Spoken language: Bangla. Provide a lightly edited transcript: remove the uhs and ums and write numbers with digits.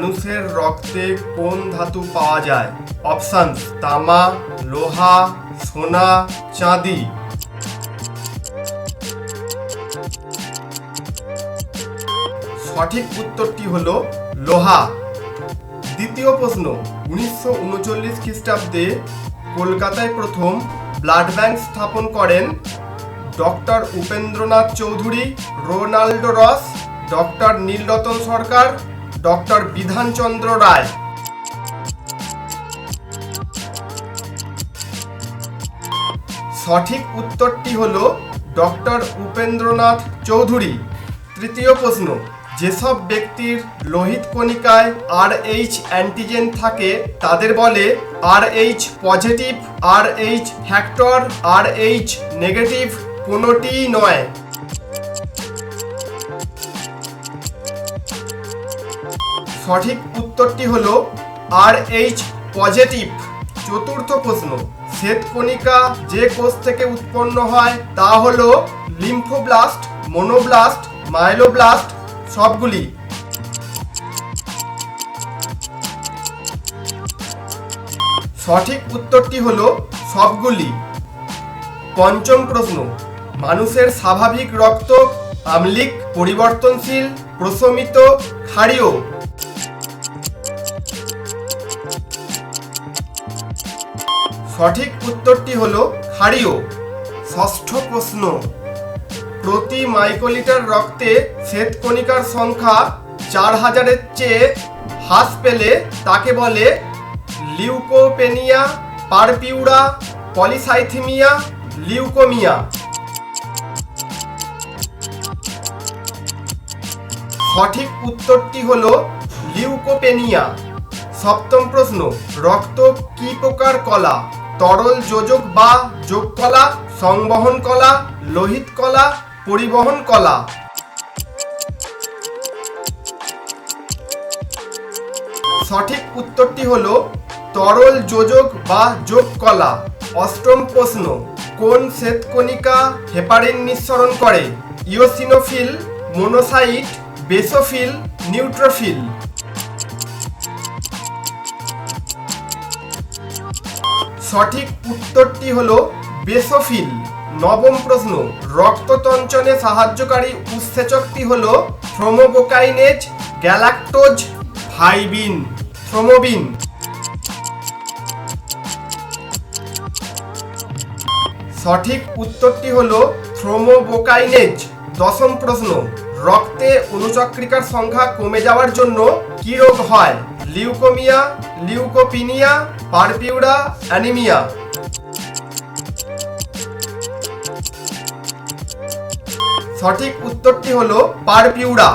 মানুষের রক্তে কোন ধাতু পাওয়া যায়? অপশন: তামা, লোহা, সোনা, চাঁদি। সঠিক উত্তরটি হলো লোহা। দ্বিতীয় প্রশ্ন: 1939 খ্রিস্টাব্দে কলকাতায় প্রথম ব্লাড ব্যাংক স্থাপন করেন ডক্টর উপেন্দ্রনাথ চৌধুরী, রোনাল্ডো রস, ডক্টর নীলরতন সরকার, ডক্টর বিধানচন্দ্র রায়। সঠিক উত্তরটি হলো ডক্টর উপেন্দ্রনাথ চৌধুরী। তৃতীয় প্রশ্ন: যেসব ব্যক্তির লোহিত কণিকায় RH অ্যান্টিজেন থাকে তাদের বলে RH positive, RH factor, RH negative, কোনোটিই নয়। সঠিক উত্তরটি হলো RH পজিটিভ। চতুর্থ প্রশ্ন: শ্বেতকণিকা যে কোষ থেকে উৎপন্ন হয় তা হলো লিম্ফোব্লাস্ট, মোনোব্লাস্ট, মাইলোব্লাস্ট, সবগুলি। সঠিক উত্তরটি হলো সবগুলি। পঞ্চম প্রশ্ন: মানুষের স্বাভাবিক রক্ত আম্লিক, পরিবর্তনশীল, প্রশমিত, ক্ষারীয়। সঠিক উত্তরটি হলো ক্ষারীয়। ষষ্ঠ প্রশ্ন: প্রতি মাইক্রোলিটার রক্তে শ্বেতকণিকার সংখ্যা 4000-এর চেয়ে হ্রাস পেলে তাকে বলে লিউকোপেনিয়া, পারপিউরা, পলিসাইথেমিয়া, লিউকোমিয়া। সঠিক উত্তরটি হলো লিউকোপেনিয়া। সপ্তম প্রশ্ন: রক্ত কি প্রকার কলা? তরল যোজক বা যোগ কলা, সংবহন কলা, লোহিত কলা, পরিবহন কলা। সঠিক উত্তরটি হলো তরল যোজক বা যোগ কলা। অষ্টম প্রশ্ন: কোন শ্বেতকণিকা হেপারিন নিঃসরণ করে? Eosinophil, monocyte, basophil, neutrophil. সঠিক উত্তরটি হলো বেসোফিল। নবম প্রশ্ন: রক্ততঞ্চনে সাহায্যকারী উৎসেচকটি হলো থ্রোম্বোকাইনেজ, গ্যালাক্টোজ, ফাইবিন, থ্রোম্বোবিন। সঠিক উত্তরটি হলো থ্রোম্বোকাইনেজ। দশম প্রশ্ন: রক্তে অণুচক্রিকার সংখ্যা কমে যাওয়ার জন্য কি রোগ হয়? Leukaemia, leukopenia, purpura, anaemia. সঠিক উত্তরটি হলো পারপিউরা।